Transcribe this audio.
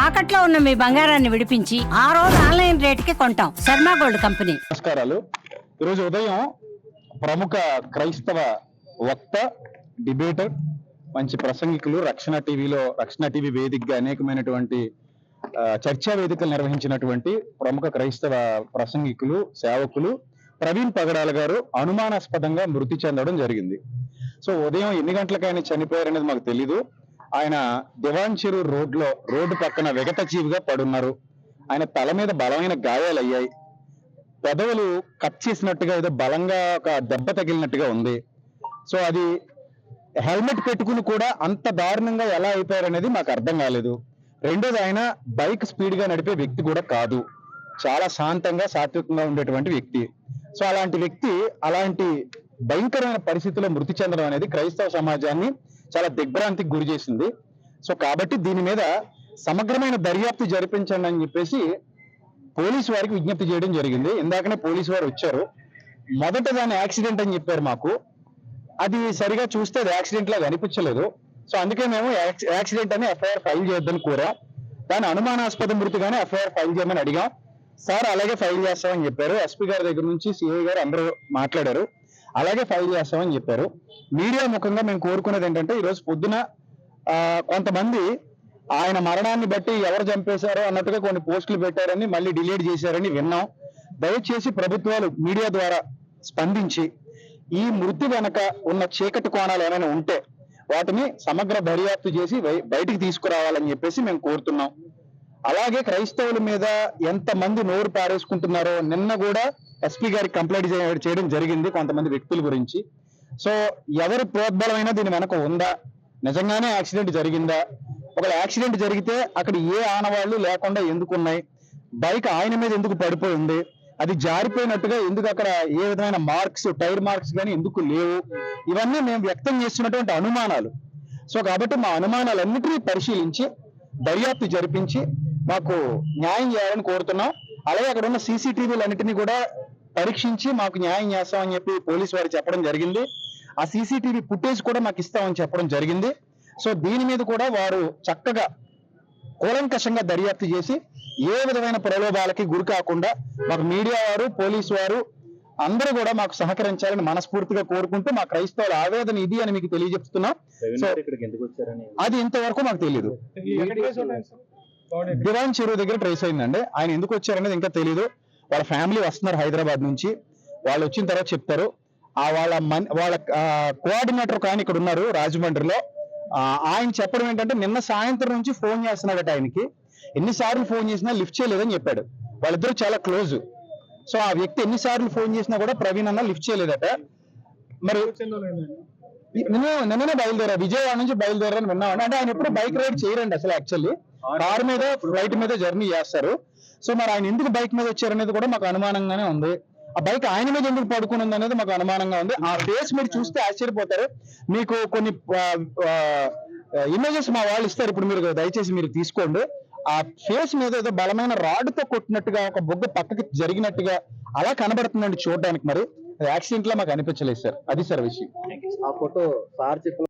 తాకట్లో ఉన్న మీ బంగారాన్ని విడిపించి ఆ రోజు ఆన్లైన్ రేటుకి కొంటాం. Sharma gold company. నమస్కారాలు. ఈరోజు ఉదయం ప్రముఖ క్రైస్తవ వక్త, డిబేటర్, మంచి ప్రసంగికులు, రక్షణ టీవీ వేదికగా అనేకమైనటువంటి చర్చా వేదికలు నిర్వహించినటువంటి ప్రముఖ క్రైస్తవ ప్రసంగికులు, సేవకులు ప్రవీణ్ పగడాల గారు అనుమానాస్పదంగా మృతి చెందడం జరిగింది. సో ఉదయం ఎన్ని గంటలకు ఆయన చనిపోయారనేది మాకు తెలీదు. ఆయన దివాన్ చెరువు రోడ్డు పక్కన విగత జీవిగా పడున్నారు. ఆయన తల మీద బలమైన గాయాలు అయ్యాయి. పెదవులు కట్ చేసినట్టుగా ఏదో బలంగా ఒక దెబ్బ తగిలినట్టుగా ఉంది. సో అది హెల్మెట్ పెట్టుకుని కూడా అంత దారుణంగా ఎలా అయిపోయారనేది మాకు అర్థం కాలేదు. రెండోది, ఆయన బైక్ స్పీడ్ గా నడిపే వ్యక్తి కూడా కాదు. చాలా శాంతంగా, సాత్వికంగా ఉండేటువంటి వ్యక్తి. సో అలాంటి వ్యక్తి అలాంటి భయంకరమైన పరిస్థితుల్లో మృతి చెందడం అనేది క్రైస్తవ సమాజాన్ని చాలా దిగ్భ్రాంతికి గురి చేసింది. సో కాబట్టి దీని మీద సమగ్రమైన దర్యాప్తు జరిపించండి అని చెప్పేసి పోలీసు వారికి విజ్ఞప్తి చేయడం జరిగింది. ఇందాకనే పోలీసు వారు వచ్చారు. మొదట దాన్ని యాక్సిడెంట్ అని చెప్పారు మాకు. అది సరిగా చూస్తే అది యాక్సిడెంట్ లాగా అనిపించలేదు. సో అందుకే మేము యాక్సిడెంట్ అని ఎఫ్ఐఆర్ ఫైల్ చేద్దామని కోరాం. దాని అనుమానాస్పద మృతిగానే ఎఫ్ఐఆర్ ఫైల్ చేయమని అడిగాం. సార్ అలాగే ఫైల్ చేస్తామని చెప్పారు. ఎస్పీ గారి దగ్గర నుంచి సిఐ గారు అందరూ మాట్లాడారు. అలాగే ఫైల్ చేస్తామని చెప్పారు. మీడియా ముఖంగా మేము కోరుకునేది ఏంటంటే, ఈరోజు పొద్దున కొంతమంది ఆయన మరణాన్ని బట్టి ఎవరు చంపేశారో అన్నట్టుగా కొన్ని పోస్టులు పెట్టారని, మళ్ళీ డిలీట్ చేశారని విన్నాం. దయచేసి ప్రభుత్వాలు మీడియా ద్వారా స్పందించి ఈ మృతి వెనక ఉన్న చీకటి కోణాలు ఏమైనా ఉంటే వాటిని సమగ్ర దర్యాప్తు చేసి బయటికి తీసుకురావాలని చెప్పేసి మేము కోరుతున్నాం. అలాగే క్రైస్తవుల మీద ఎంతమంది నోరు పారేసుకుంటున్నారో నిన్న కూడా ఎస్పీ గారికి కంప్లైంట్ చేయడం జరిగింది కొంతమంది వ్యక్తుల గురించి. సో ఎవరు ప్రోద్బలమైనా దీని వెనక ఉందా, నిజంగానే యాక్సిడెంట్ జరిగిందా, ఒకవేళ యాక్సిడెంట్ జరిగితే అక్కడ ఏ ఆనవాళ్లు లేకుండా ఎందుకు ఉన్నాయి, బైక్ ఆయన మీద ఎందుకు పడిపోయింది, అది జారిపోయినట్టుగా ఎందుకు అక్కడ ఏ విధమైన మార్క్స్, టైర్ మార్క్స్ కానీ ఎందుకు లేవు, ఇవన్నీ మేము వ్యక్తం చేస్తున్నటువంటి అనుమానాలు. సో కాబట్టి మా అనుమానాలన్నిటినీ పరిశీలించి దర్యాప్తు జరిపించి మాకు న్యాయం చేయాలని కోరుతున్నాం. అలాగే అక్కడ ఉన్న సీసీటీవీలన్నిటినీ కూడా పరీక్షించి మాకు న్యాయం చేస్తామని చెప్పి పోలీసు వారు చెప్పడం జరిగింది. ఆ సీసీటీవీ ఫుటేజ్ కూడా మాకు ఇస్తామని చెప్పడం జరిగింది. సో దీని మీద కూడా వారు చక్కగా కూలంకషంగా దర్యాప్తు చేసి ఏ విధమైన ప్రలోభాలకి గురి కాకుండా మాకు మీడియా వారు, పోలీసు వారు అందరూ కూడా మాకు సహకరించాలని మనస్ఫూర్తిగా కోరుకుంటూ మా క్రైస్తవుల ఆవేదన ఇది అని మీకు తెలియజెప్తున్నాం. సో అది ఇంతవరకు మాకు తెలియదు. దివాన్ చెరువు దగ్గర ట్రేస్ అయిందండి. ఆయన ఎందుకు వచ్చారనేది ఇంకా తెలియదు. వాళ్ళ ఫ్యామిలీ వస్తున్నారు హైదరాబాద్ నుంచి. వాళ్ళు వచ్చిన తర్వాత చెప్తారు. వాళ్ళ కోఆర్డినేటర్ కానీ ఇక్కడ ఉన్నారు రాజమండ్రిలో. ఆయన చెప్పడం ఏంటంటే, నిన్న సాయంత్రం నుంచి ఫోన్ చేస్తున్నాడట ఆయనకి. ఎన్నిసార్లు ఫోన్ చేసినా లిఫ్ట్ చేయలేదని చెప్పాడు. వాళ్ళిద్దరూ చాలా క్లోజ్. సో ఆ వ్యక్తి ఎన్నిసార్లు ఫోన్ చేసినా కూడా ప్రవీణ్ అన్న లిఫ్ట్ చేయలేదట. మరి నిన్ననే బయలుదేరా, విజయవాడ నుంచి బయలుదేరారని విన్నామండి. అంటే ఆయన ఎప్పుడు బైక్ రైడ్ చేయరండి అసలు. యాక్చువల్లీ కార్ మీద, ఫ్లైట్ మీద జర్నీ చేస్తారు. సో మరి ఆయన ఎందుకు బైక్ మీద వచ్చారనేది కూడా మాకు అనుమానంగానే ఉంది. ఆ బైక్ ఆయన మీద ఎందుకు పడుకుని ఉంది అనేది మాకు అనుమానంగా ఉంది. ఆ ఫేస్ మీరు చూస్తే ఆశ్చర్యపోతారు. మీకు కొన్ని ఇమేజెస్ మా వాళ్ళు ఇస్తారు, ఇప్పుడు మీరు దయచేసి మీరు తీసుకోండి. ఆ ఫేస్ మీద ఏదో బలమైన రాడ్తో కొట్టినట్టుగా, ఒక బొగ్గ పక్కకి జరిగినట్టుగా అలా కనబడుతుందండి చూడడానికి. మరి యాక్సిడెంట్ లా మాకు అనిపించలేదు సార్. అది సార్ విషయం. ఆ ఫోటో సార్ చెప్పిన